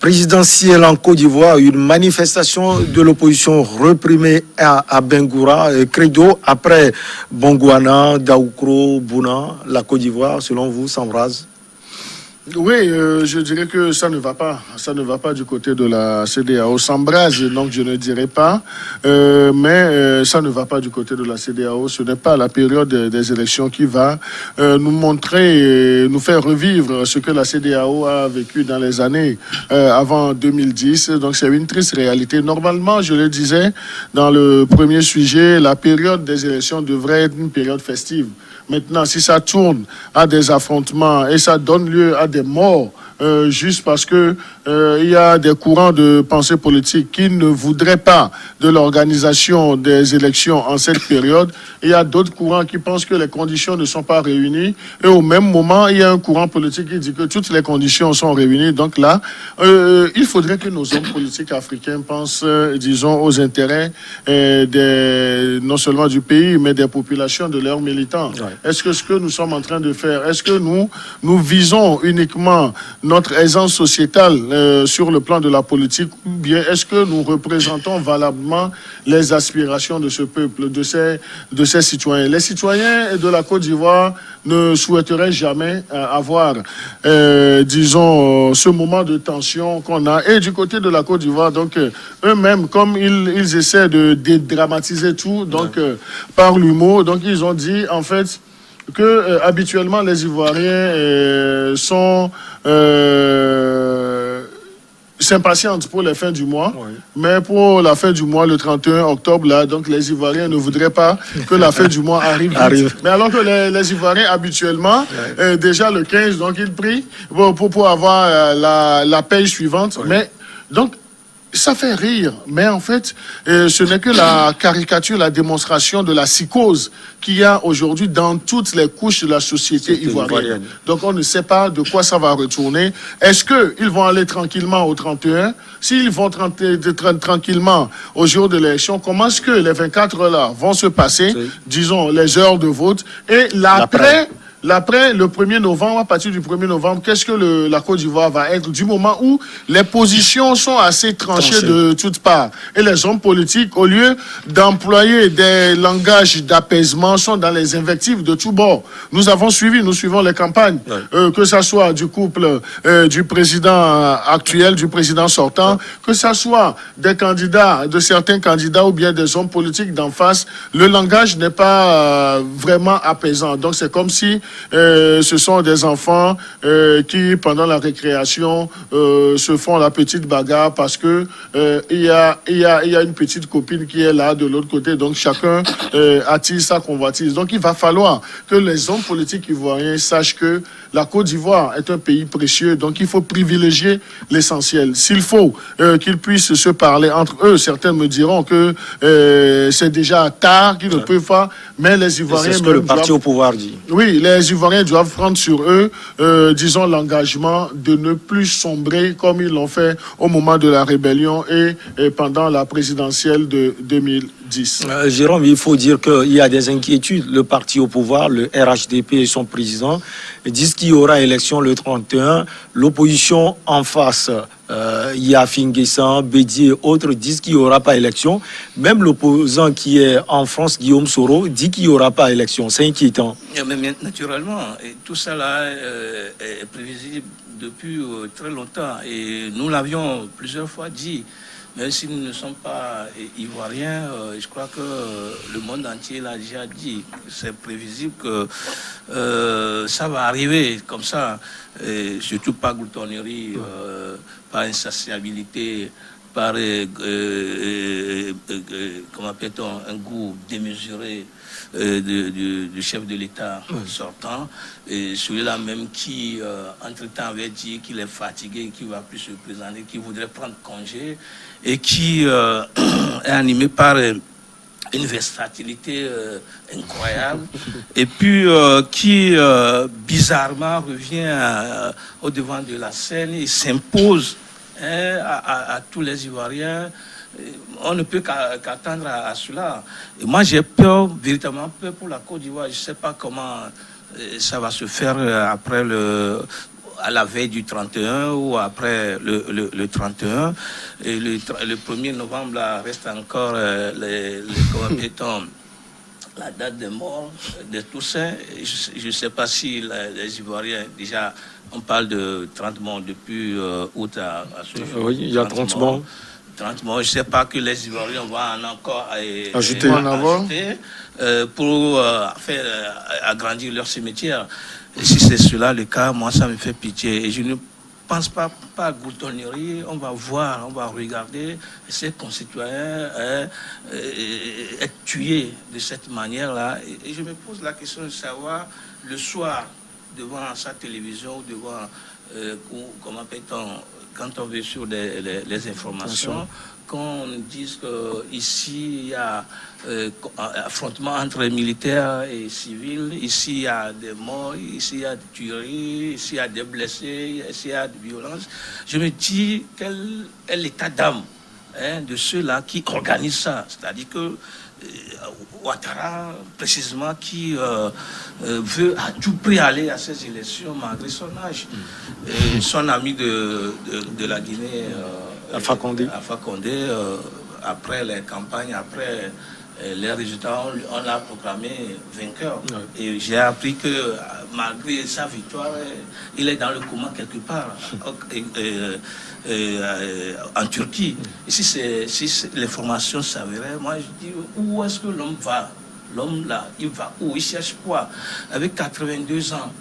présidentielle en Côte d'Ivoire, une manifestation de l'opposition reprimée à Bengoura, Credo, après Bongouana, Daoukro, Bouna, la Côte d'Ivoire, selon vous, s'embrase? Oui, je dirais que ça ne va pas. Ça ne va pas du côté de la CEDEAO. S'embrase, donc je ne dirais pas. Mais ça ne va pas du côté de la CEDEAO. Ce n'est pas la période des élections qui va nous montrer, nous faire revivre ce que la CEDEAO a vécu dans les années avant 2010. Donc c'est une triste réalité. Normalement, je le disais dans le premier sujet, la période des élections devrait être une période festive. Maintenant, si ça tourne à des affrontements et ça donne lieu à des morts, juste parce que il y a des courants de pensée politique qui ne voudraient pas de l'organisation des élections en cette période, il y a d'autres courants qui pensent que les conditions ne sont pas réunies, et au même moment, il y a un courant politique qui dit que toutes les conditions sont réunies. Donc là, il faudrait que nos hommes politiques africains pensent, disons, aux intérêts non seulement du pays, mais des populations, de leurs militants. Ouais. Est-ce que ce que nous sommes en train de faire, est-ce que nous visons uniquement notre aisance sociétale sur le plan de la politique, ou bien est-ce que nous représentons valablement les aspirations de ce peuple, de ces citoyens? Les citoyens de la Côte d'Ivoire ne souhaiteraient jamais avoir, disons, ce moment de tension qu'on a. Et du côté de la Côte d'Ivoire, donc, eux-mêmes, comme ils essaient de dédramatiser tout, donc, par l'humour, donc ils ont dit, en fait, que habituellement les Ivoiriens s'impatientent pour les fins du mois, oui. Mais pour la fin du mois, le 31 octobre, là, donc les Ivoiriens ne voudraient pas que la fin du mois arrive. Mais alors que les Ivoiriens, habituellement, déjà le 15, donc ils prient pour avoir la paye suivante. Oui. Mais donc, ça fait rire, mais en fait, ce n'est que la caricature, la démonstration de la psychose qu'il y a aujourd'hui dans toutes les couches de la société ivoirienne. Donc, on ne sait pas de quoi ça va retourner. Est-ce qu'ils vont aller tranquillement au 31? S'ils vont tranquillement au jour de l'élection, comment est-ce que les 24 heures là vont se passer, disons, les heures de vote, et l'après, le 1er novembre, à partir du 1er novembre, qu'est-ce que la Côte d'Ivoire va être du moment où les positions sont assez tranchées de toutes parts? Et les hommes politiques, au lieu d'employer des langages d'apaisement, sont dans les invectives de tous bords. Nous suivons les campagnes, que ça soit du couple du président actuel, du président sortant, que ça soit des candidats, de certains candidats ou bien des hommes politiques d'en face. Le langage n'est pas vraiment apaisant. Donc c'est comme si ce sont des enfants qui, pendant la récréation, se font la petite bagarre parce que il y a une petite copine qui est là de l'autre côté. Donc chacun attire sa convoitise. Donc il va falloir que les hommes politiques ivoiriens sachent que la Côte d'Ivoire est un pays précieux. Donc il faut privilégier l'essentiel. S'il faut qu'ils puissent se parler entre eux, certains me diront que c'est déjà tard, qu'ils ne peuvent pas. Mais les Ivoiriens... C'est ce que le parti au pouvoir dit. Oui, les Ivoiriens doivent prendre sur eux, disons, l'engagement de ne plus sombrer comme ils l'ont fait au moment de la rébellion et pendant la présidentielle de 2010. Jérôme, il faut dire qu'il y a des inquiétudes. Le parti au pouvoir, le RHDP et son président disent qu'il y aura élection le 31. L'opposition en face... Yafin Guessan, Bédi et autres disent qu'il n'y aura pas élection. Même l'opposant qui est en France, Guillaume Soro, dit qu'il n'y aura pas élection. C'est inquiétant. Mais naturellement, tout ça là est prévisible depuis très longtemps. Et nous l'avions plusieurs fois dit. Même si nous ne sommes pas ivoiriens, je crois que le monde entier l'a déjà dit. C'est prévisible que ça va arriver comme ça. Surtout par gloutonnerie, par insatiabilité, par comment appelle-t-on, un goût démesuré du chef de l'État sortant, et celui-là même qui, entre-temps, avait dit qu'il est fatigué, qu'il ne va plus se présenter, qu'il voudrait prendre congé, et qui est animé par une versatilité incroyable, et puis qui bizarrement revient au devant de la scène et s'impose à tous les Ivoiriens. On ne peut qu'attendre à cela. Et moi, j'ai peur, véritablement peur pour la Côte d'Ivoire. Je ne sais pas comment ça va se faire après à la veille du 31 ou après le 31. Et le 1er novembre, là, reste encore la date de mort de Toussaint. Je ne sais pas si les Ivoiriens, déjà, on parle de 30 morts depuis août à ce jour. Oui, il y a 30 morts. 30 morts. Je ne sais pas que les Ivoiriens vont encore ajouter pour faire agrandir leur cimetière. Et si c'est cela le cas, moi, ça me fait pitié. Et je ne pense pas à gloutonnerie. On va voir, on va regarder ces concitoyens être tués de cette manière-là. Et je me pose la question de savoir, le soir, devant sa télévision, devant, comment appelle-t-on, quand on veut sur les informations, qu'on dise qu'ici, il y a affrontement entre militaires et civils, ici, il y a des morts, ici, il y a des tueries, ici, il y a des blessés, ici, il y a des violences. Je me dis, quel est l'état d'âme de ceux-là qui organisent ça? C'est-à-dire que Ouattara, précisément, qui veut à tout prix aller à ces élections malgré son âge. Son ami de la Guinée, Alpha Condé, après les campagnes, après les résultats, on l'a proclamé vainqueur. Ouais. Et j'ai appris que malgré sa victoire, il est dans le coma quelque part en Turquie. Et si l'information s'avérait, moi je dis, où est-ce que l'homme va? L'homme là, il va où? Il cherche quoi? Avec 82 ans.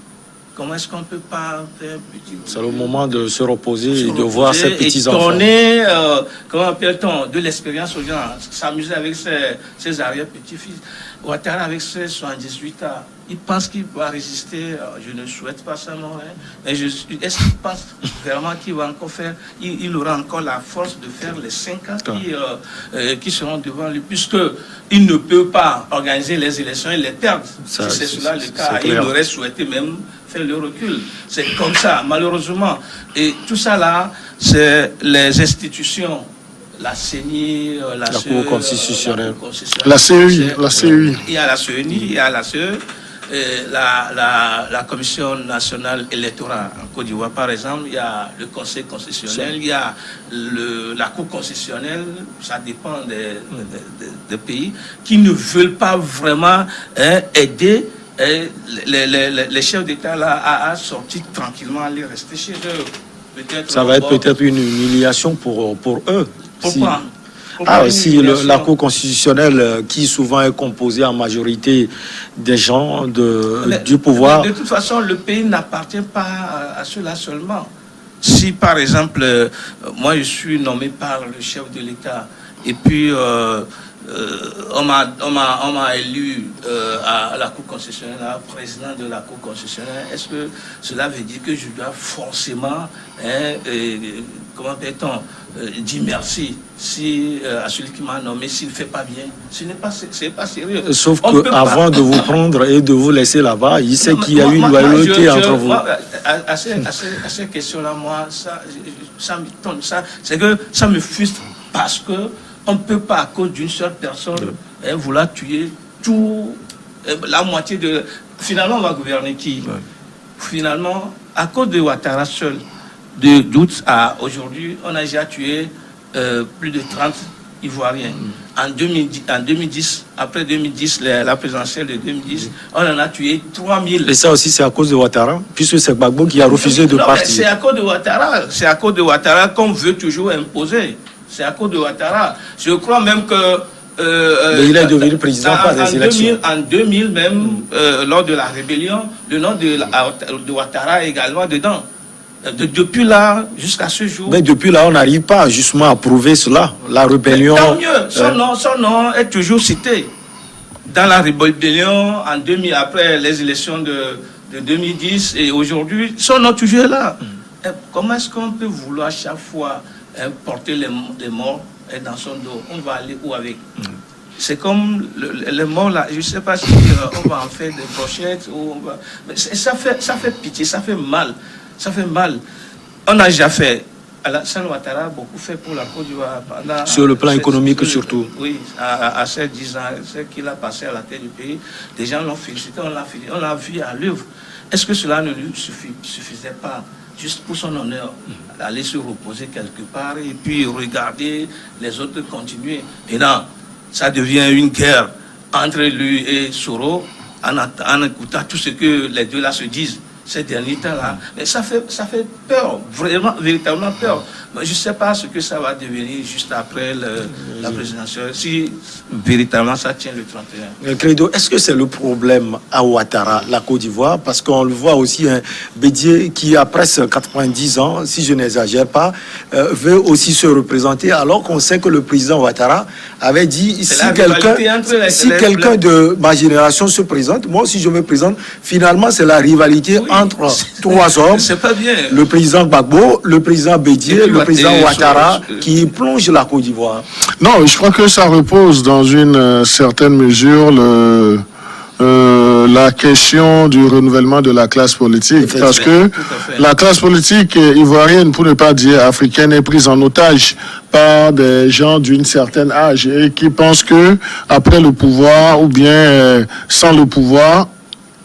Comment est-ce qu'on ne peut pas faire un petit... C'est le moment de se reposer et de voir ses petits-enfants. Et donner, comment appelle-t-on, de l'expérience aux gens, s'amuser avec ses arrière-petits-fils. Ouattara, avec ses 78 ans, il pense qu'il va résister. Je ne souhaite pas ça, non. Mais est-ce qu'il pense vraiment qu'il va encore faire... Il aura encore la force de faire les 5 ans qui seront devant lui, puisqu'il ne peut pas organiser les élections et les perdre. Si c'est cela le cas, il aurait souhaité même faire le recul. C'est comme ça, malheureusement. Et tout ça là, c'est les institutions, la CENI, la Cour constitutionnelle, la CEI, il y a la CENI, il y a la CE, la Commission nationale électorale en Côte d'Ivoire, par exemple, il y a le Conseil constitutionnel, il y a la Cour constitutionnelle, ça dépend des pays, qui ne veulent pas vraiment aider les chefs d'État là à sortir tranquillement, aller rester chez eux. Ça va être peut-être une humiliation pour eux. Pourquoi? Si la Cour constitutionnelle, qui souvent est composée en majorité des gens du pouvoir... De toute façon, le pays n'appartient pas à ceux-là seulement. Si, par exemple, moi, je suis nommé par le chef de l'État, et puis... on m'a élu à la Cour constitutionnelle, président de la Cour constitutionnelle. Est-ce que cela veut dire que je dois forcément, comment peut-on dire merci à celui qui m'a nommé s'il ne fait pas bien? Ce n'est pas sérieux. Sauf qu'avant de vous prendre et de vous laisser là-bas, il sait qu'il y a eu une loyauté entre vous. À ces questions-là, moi, ça m'étonne. C'est que ça me frustre parce que on ne peut pas, à cause d'une seule personne, vouloir tuer la moitié de... Finalement, on va gouverner qui? Finalement, à cause de Ouattara seul, d'août à aujourd'hui, on a déjà tué plus de 30 Ivoiriens. En 2010, après 2010, la présidentielle de 2010, on en a tué 3000. Et ça aussi, c'est à cause de Ouattara, puisque c'est Gbagbo qui a refusé de partir. C'est à cause de Ouattara. C'est à cause de Ouattara qu'on veut toujours imposer. C'est à cause de Ouattara. Je crois même que... mais il est devenu président par des élections. En 2000 même, lors de la rébellion, le nom de Ouattara est également dedans. Depuis là, jusqu'à ce jour... Mais depuis là, on n'arrive pas justement à prouver cela. La rébellion... Tant mieux, son nom est toujours cité. Dans la rébellion, en 2000, après les élections de 2010, et aujourd'hui, son nom toujours est là. Comment est-ce qu'on peut vouloir chaque fois... porter les morts dans son dos? On va aller où avec? C'est comme les morts là, je ne sais pas si on va en faire des brochettes ou on va... Mais ça fait pitié, ça fait mal. Ça fait mal. On a déjà fait. Alassane Ouattara a beaucoup fait pour la Côte d'Ivoire. Sur le plan économique surtout. Oui, à ces 10 ans, ce qu'il a passé à la tête du pays, des gens l'ont félicité, on l'a vu à l'œuvre. Est-ce que cela ne lui suffisait pas juste pour son honneur, aller se reposer quelque part et puis regarder les autres continuer. Et là, ça devient une guerre entre lui et Soro en écoutant tout ce que les deux là se disent ces derniers temps-là. Mais ça fait peur, vraiment, véritablement peur. Mais je ne sais pas ce que ça va devenir juste après la présidentielle, si véritablement ça tient le 31. Credo, est-ce que c'est le problème à Ouattara, la Côte d'Ivoire? Parce qu'on le voit aussi, Bédié, qui a presque 90 ans, si je n'exagère pas, veut aussi se représenter, alors qu'on sait que le président Ouattara avait dit, si quelqu'un de ma génération se présente, moi aussi je me présente. Finalement, c'est la rivalité entre trois hommes. C'est pas bien. Le président Gbagbo, le président Bédié, le président Ouattara, qui plonge la Côte d'Ivoire. Non, je crois que ça repose dans une certaine mesure la question du renouvellement de la classe politique. Parce que la classe politique ivoirienne, pour ne pas dire africaine, est prise en otage par des gens d'une certaine âge et qui pensent que après le pouvoir ou bien sans le pouvoir,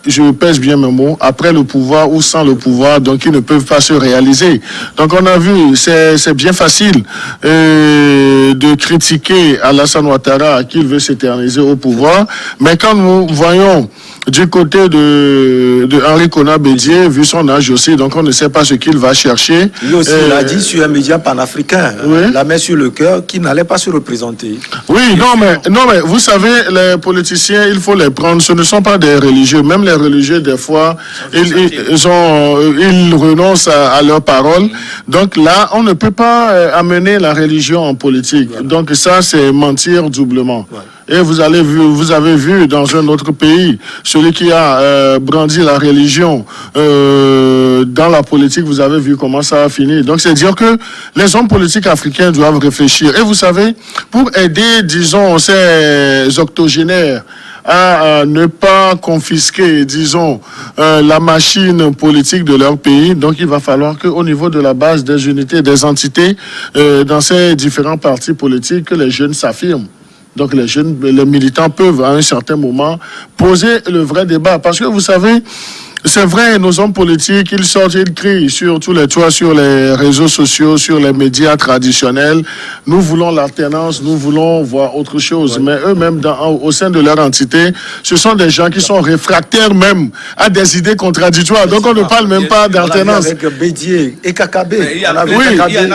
je pèse bien mes mots, après le pouvoir ou sans le pouvoir, donc ils ne peuvent pas se réaliser. Donc on a vu, c'est bien facile de critiquer Alassane Ouattara qu'il veut s'éterniser au pouvoir, mais quand nous voyons du côté de Henri Konan Bédié, vu son âge aussi, donc on ne sait pas ce qu'il va chercher. Lui aussi, il a dit sur un média panafricain, la main sur le cœur, qu'il n'allait pas se représenter. Oui, non mais vous savez, les politiciens, il faut les prendre, ce ne sont pas des religieux, même les religieux, des fois, ils renoncent à leurs paroles. Donc là, on ne peut pas amener la religion en politique. Donc ça, c'est mentir doublement. Et vous avez vu dans un autre pays, celui qui a brandi la religion dans la politique, vous avez vu comment ça a fini. Donc c'est dire que les hommes politiques africains doivent réfléchir. Et vous savez, pour aider, disons, ces octogénaires à ne pas confisquer, disons, la machine politique de leur pays. Donc, il va falloir qu'au niveau de la base des unités, des entités, dans ces différents partis politiques, que les jeunes s'affirment. Donc, les militants peuvent, à un certain moment, poser le vrai débat. Parce que, vous savez, c'est vrai, nos hommes politiques, ils sortent, ils crient sur tous les toits, sur les réseaux sociaux, sur les médias traditionnels. Nous voulons l'alternance, nous voulons voir autre chose. Mais eux-mêmes, au sein de leur entité, ce sont des gens qui sont réfractaires même à des idées contradictoires. Donc on ne parle même pas d'alternance. Avec Bédié et Kakabé. Il y en a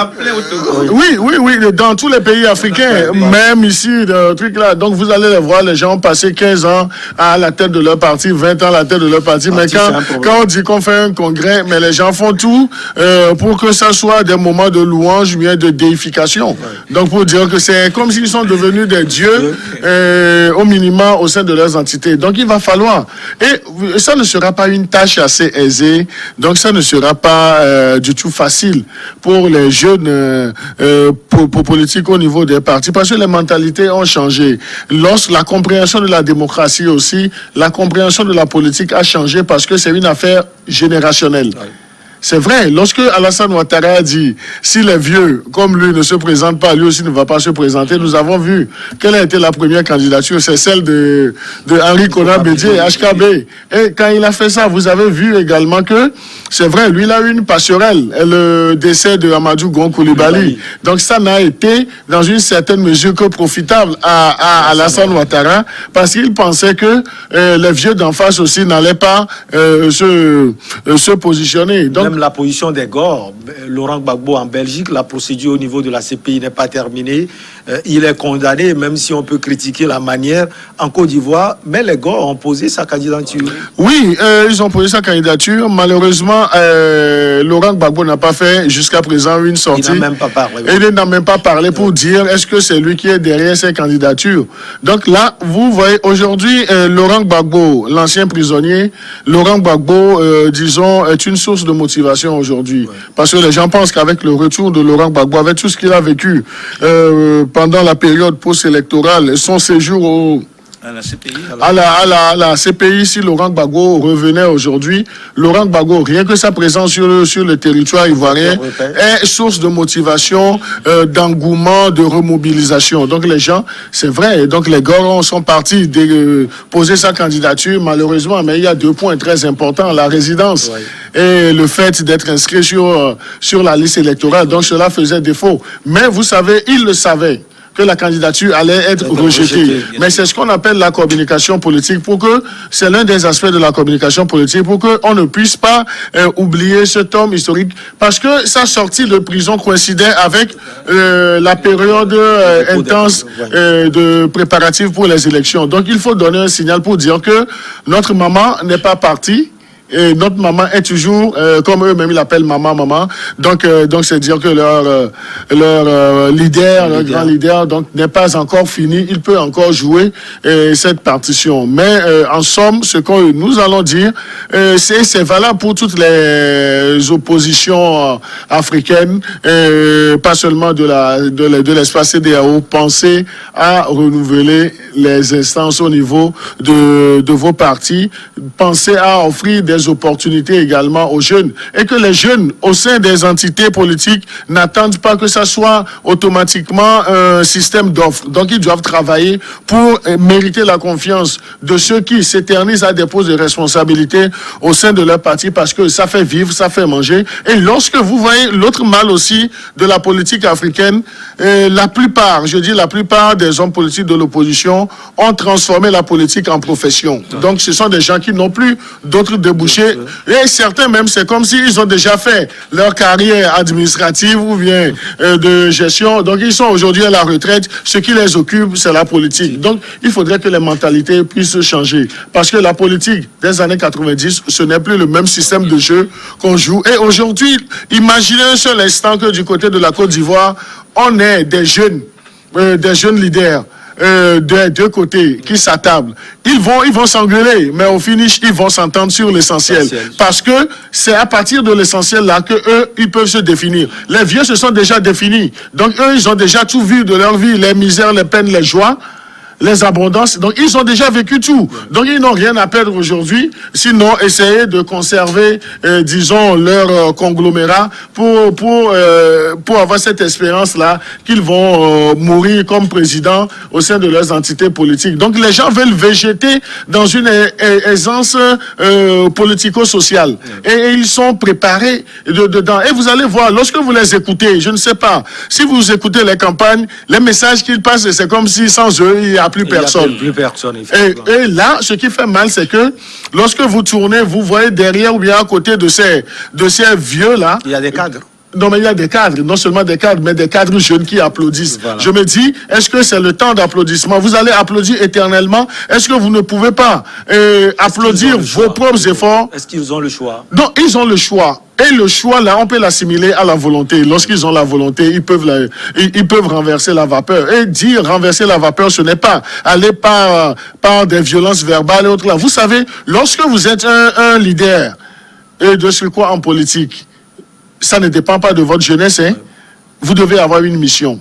plein au Togo. Oui, dans tous les pays africains, même ici, le truc là. Donc vous allez les voir, les gens ont passé 15 ans à la tête de leur parti, 20 ans à la tête de leur parti, mais quand on dit qu'on fait un congrès, mais les gens font tout pour que ça soit des moments de louange, bien de déification. Donc pour dire que c'est comme s'ils sont devenus des dieux au minimum au sein de leurs entités. Donc il va falloir, et ça ne sera pas une tâche assez aisée, donc ça ne sera pas du tout facile pour les jeunes pour politique au niveau des partis, parce que les mentalités ont changé. Lorsque la compréhension de la démocratie aussi, la compréhension de la politique a changé parce que c'est une affaire générationnelle. C'est vrai, lorsque Alassane Ouattara a dit si les vieux, comme lui, ne se présentent pas, lui aussi ne va pas se présenter, nous avons vu quelle a été la première candidature, c'est celle de Henri Konan Bédié, HKB. Et quand il a fait ça, vous avez vu également que, c'est vrai, lui, il a eu une passerelle, le décès de Amadou Gon Coulibaly. Donc ça n'a été, dans une certaine mesure, que profitable à Alassane Ouattara, parce qu'il pensait que les vieux d'en face aussi n'allaient pas se positionner. Donc, même la position des Gors, Laurent Gbagbo en Belgique, la procédure au niveau de la CPI n'est pas terminée. Il est condamné, même si on peut critiquer la manière en Côte d'Ivoire. Mais les Gors ont posé sa candidature. Oui, ils ont posé sa candidature. Malheureusement, Laurent Gbagbo n'a pas fait jusqu'à présent une sortie. Il n'a même pas parlé. Il n'a même pas parlé pour dire est-ce que c'est lui qui est derrière ces candidatures. Donc là, vous voyez, aujourd'hui, Laurent Gbagbo, l'ancien prisonnier, Laurent Gbagbo, disons, est une source de motivation aujourd'hui. Ouais. Parce que les gens pensent qu'avec le retour de Laurent Gbagbo, avec tout ce qu'il a vécu pendant la période post-électorale, son séjour À la CPI, à la CPI, si Laurent Gbagbo revenait aujourd'hui, Laurent Gbagbo, rien que sa présence sur le territoire ivoirien est source de motivation, d'engouement, de remobilisation. Donc les gens, c'est vrai, donc les gars sont partis poser sa candidature, malheureusement, mais il y a 2 points très importants, la résidence et le fait d'être inscrit sur la liste électorale. Donc cela faisait défaut. Mais vous savez, ils le savaient, que la candidature allait être rejetée. Mais c'est ce qu'on appelle la communication politique, c'est l'un des aspects de la communication politique, pour qu'on ne puisse pas oublier cet homme historique, parce que sa sortie de prison coïncidait avec la période intense de préparatifs pour les élections. Donc il faut donner un signal pour dire que notre maman n'est pas partie. Et notre maman est toujours, comme eux-mêmes, ils l'appellent maman. Donc c'est dire que leur leader, leur grand leader, donc n'est pas encore fini. Il peut encore jouer cette partition. Mais en somme, ce que nous allons dire, c'est valable pour toutes les oppositions africaines, pas seulement de l'espace CEDEAO. Pensez à renouveler les instances au niveau de vos partis. Pensez à offrir des opportunités également aux jeunes, et que les jeunes au sein des entités politiques n'attendent pas que ça soit automatiquement un système d'offres. Donc ils doivent travailler pour mériter la confiance de ceux qui s'éternisent à des postes de responsabilité au sein de leur parti, parce que ça fait vivre, ça fait manger. Et lorsque vous voyez l'autre mal aussi de la politique africaine, la plupart des hommes politiques de l'opposition ont transformé la politique en profession. Donc ce sont des gens qui n'ont plus d'autres débouchés. Et certains même, c'est comme s'ils ont déjà fait leur carrière administrative ou bien de gestion. Donc ils sont aujourd'hui à la retraite. Ce qui les occupe, c'est la politique. Donc il faudrait que les mentalités puissent changer. Parce que la politique des années 90, ce n'est plus le même système de jeu qu'on joue. Et aujourd'hui, imaginez un seul instant que du côté de la Côte d'Ivoire, on ait des jeunes leaders des 2 côtés qui s'attablent. Ils vont s'engueuler, mais au finish, ils vont s'entendre sur l'essentiel. Parce que c'est à partir de l'essentiel là que eux, ils peuvent se définir. Les vieux se sont déjà définis. Donc eux, ils ont déjà tout vu de leur vie, les misères, les peines, les joies, les abondances. Donc ils ont déjà vécu tout. Donc ils n'ont rien à perdre aujourd'hui, sinon essayer de conserver, disons, leur conglomérat pour avoir cette espérance-là qu'ils vont mourir comme président au sein de leurs entités politiques. Donc les gens veulent végéter dans une aisance politico-sociale. Et ils sont préparés dedans. Et vous allez voir, lorsque vous les écoutez, je ne sais pas, si vous écoutez les campagnes, les messages qu'ils passent, c'est comme si sans eux, il n'y a plus personne. Et là, ce qui fait mal, c'est que lorsque vous tournez, vous voyez derrière ou bien à côté de ces vieux-là, il y a des cadres. Non, mais il y a des cadres, non seulement des cadres, mais des cadres jeunes qui applaudissent. Voilà. Je me dis, est-ce que c'est le temps d'applaudissement? Vous allez applaudir éternellement? Est-ce que vous ne pouvez pas applaudir vos propres efforts? Est-ce qu'ils ont le choix? Non, ils ont le choix. Et le choix, là, on peut l'assimiler à la volonté. Lorsqu'ils ont la volonté, ils peuvent renverser la vapeur. Et dire renverser la vapeur, ce n'est pas aller par des violences verbales et autres là. Vous savez, lorsque vous êtes un leader, et de ce quoi en politique, ça ne dépend pas de votre jeunesse, hein. Vous devez avoir une mission.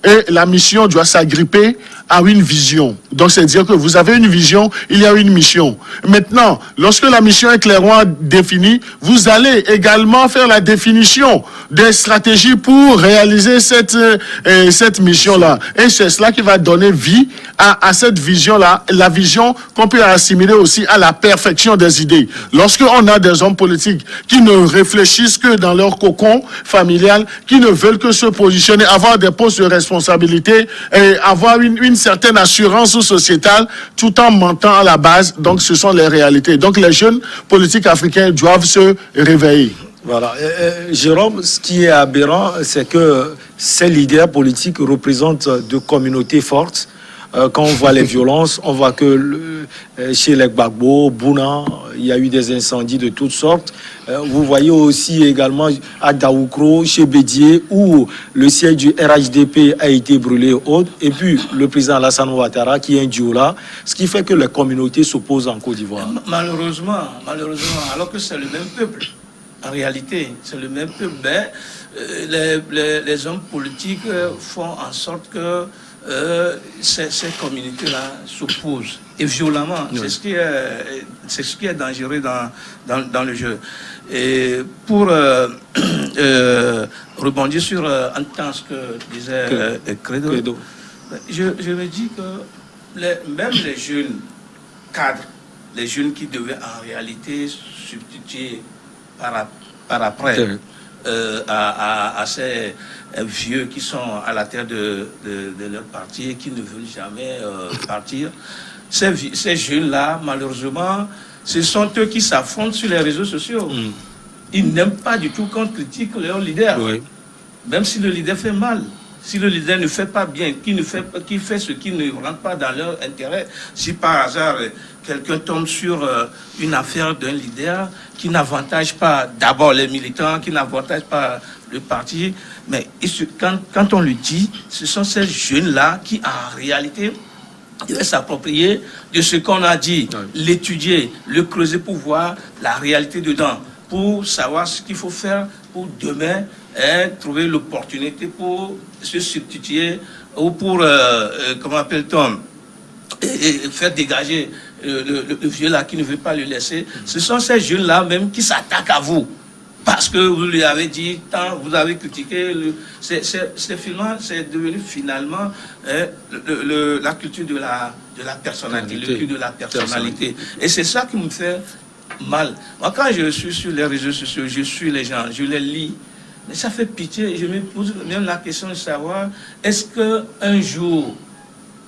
Et la mission doit s'agripper à une vision. Donc, c'est dire que vous avez une vision, il y a une mission. Maintenant, lorsque la mission est clairement définie, vous allez également faire la définition des stratégies pour réaliser cette mission-là. Et c'est cela qui va donner vie à cette vision-là, la vision qu'on peut assimiler aussi à la perfection des idées. Lorsqu'on a des hommes politiques qui ne réfléchissent que dans leur cocon familial, qui ne veulent que se positionner, avoir des postes de responsabilité et avoir une certaine assurance sociétale tout en mentant à la base. Donc ce sont les réalités. Donc les jeunes politiques africains doivent se réveiller. Voilà. Jérôme, ce qui est aberrant, c'est que ces leaders politiques représentent de communautés fortes. Quand on voit les violences, on voit que chez les Gbagbo, Bouna, il y a eu des incendies de toutes sortes. Vous voyez aussi également à Daoukro, chez Bédié, où le siège du RHDP a été brûlé haut. Et puis le président Alassane Ouattara, qui est un Dioula, ce qui fait que les communautés s'opposent en Côte d'Ivoire. Malheureusement, alors que c'est le même peuple. En réalité, c'est le même peuple. Les hommes politiques font en sorte que ces communautés-là s'opposent, et violemment. Oui. C'est ce qui est dangereux dans le jeu. Et pour rebondir sur en temps ce que disait Credo, je me dis que même les jeunes cadres, les jeunes qui devaient en réalité substituer par après à ces vieux qui sont à la tête de leur parti et qui ne veulent jamais partir, ces jeunes-là, malheureusement, ce sont eux qui s'affrontent sur les réseaux sociaux. Ils n'aiment pas du tout qu'on critique leur leader. Oui. Même si le leader fait mal, si le leader ne fait pas bien, qui fait ce qui ne rentre pas dans leur intérêt, si par hasard quelqu'un tombe sur une affaire d'un leader qui n'avantage pas d'abord les militants, qui n'avantage pas le parti, mais quand on le dit, ce sont ces jeunes-là qui en réalité devaient s'approprier de ce qu'on a dit, l'étudier, le creuser pour voir la réalité dedans, pour savoir ce qu'il faut faire pour demain, trouver l'opportunité pour se substituer ou pour, comment appelle-t-on, et faire dégager le vieux là qui ne veut pas le laisser. Ce sont ces jeunes-là même qui s'attaquent à vous. Parce que vous lui avez dit, tant vous avez critiqué, c'est devenu finalement la culture de la personnalité, le culte de la personnalité. Et c'est ça qui me fait mal. Moi, quand je suis sur les réseaux sociaux, je suis les gens, je les lis, mais ça fait pitié. Je me pose même la question de savoir, est-ce qu'un jour,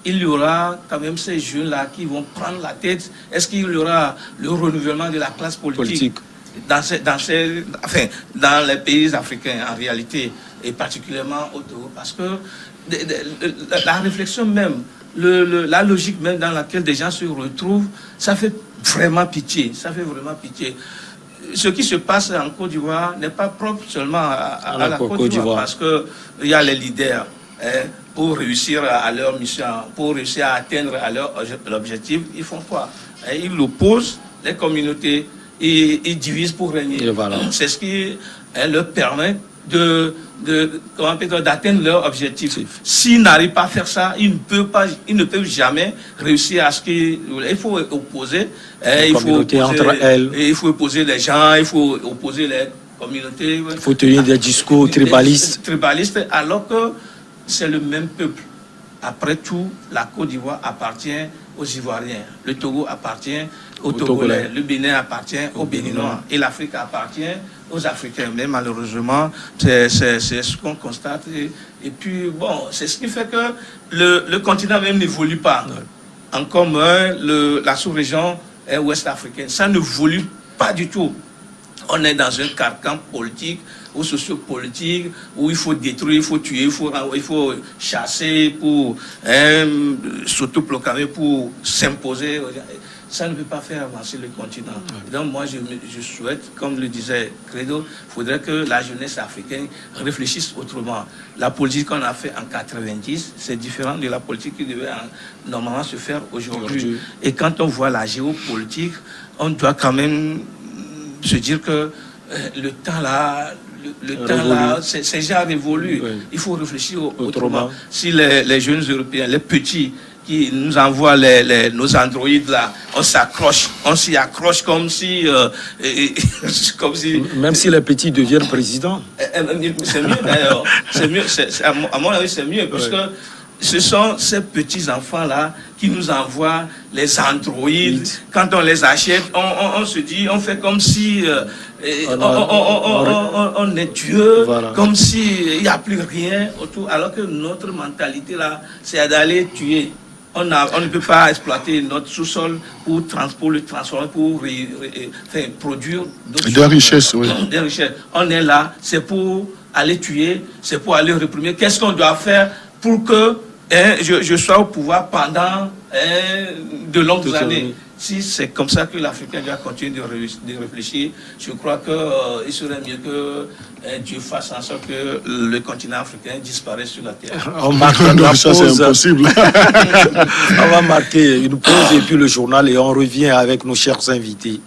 il y aura quand même ces jeunes-là qui vont prendre la tête? Est-ce qu'il y aura le renouvellement de la classe politique? Dans les pays africains en réalité, et particulièrement au Togo, parce que la réflexion même, la logique même dans laquelle des gens se retrouvent, ça fait vraiment pitié, Ce qui se passe en Côte d'Ivoire n'est pas propre seulement à la Côte d'Ivoire, parce qu'il y a les leaders pour réussir à leur mission, pour réussir à atteindre leur objectif, ils font quoi? Ils opposent les communautés, ils divisent pour régner. Voilà. C'est ce qui leur permet d'atteindre leur objectif. S'ils n'arrivent pas à faire ça, ils ne peuvent jamais réussir à ce qu'il faut opposer. Il faut opposer les gens, il faut opposer les communautés. Il faut tenir des discours tribalistes. Alors que c'est le même peuple. Après tout, la Côte d'Ivoire appartient aux Ivoiriens. Le Togo appartient aux Togolais. Le Bénin appartient aux Béninois. Et l'Afrique appartient aux Africains. Mais malheureusement, c'est ce qu'on constate. Et puis, bon, c'est ce qui fait que le continent même n'évolue pas. En commun, la sous-région ouest africaine, ça n'évolue pas du tout. On est dans un carcan politique ou sociopolitique où il faut détruire, il faut tuer, il faut chasser pour s'autoproclamer, pour s'imposer. Ça ne peut pas faire avancer le continent. Donc moi, je souhaite, comme le disait Credo, il faudrait que la jeunesse africaine réfléchisse autrement. La politique qu'on a fait en 90, c'est différent de la politique qui devait normalement se faire aujourd'hui. Et quand on voit la géopolitique, on doit quand même se dire que le temps là, c'est déjà révolu. Oui. Il faut réfléchir autrement. Si les jeunes Européens, les petits, qui nous envoient nos androïdes là, on s'y accroche comme si... Même si les petits deviennent présidents. C'est mieux d'ailleurs. À mon avis, c'est mieux, parce que ce sont ces petits-enfants-là qui nous envoient les androïdes. Quand on les achète, on se dit, on fait comme si on est Dieu, comme s'il n'y a plus rien autour, alors que notre mentalité, là, c'est d'aller tuer. On ne peut pas exploiter notre sous-sol pour le transformer, pour produire des richesses. Oui. Des richesses. On est là, c'est pour aller tuer, c'est pour aller réprimer. Qu'est-ce qu'on doit faire pour que je sois au pouvoir pendant de longues années? Si c'est comme ça que l'Africain doit continuer de réfléchir, je crois qu'il serait mieux que Dieu fasse en sorte que le continent africain disparaisse sur la terre. On marquera la ça, pause. C'est impossible. On va marquer une pause et puis le journal, et on revient avec nos chers invités.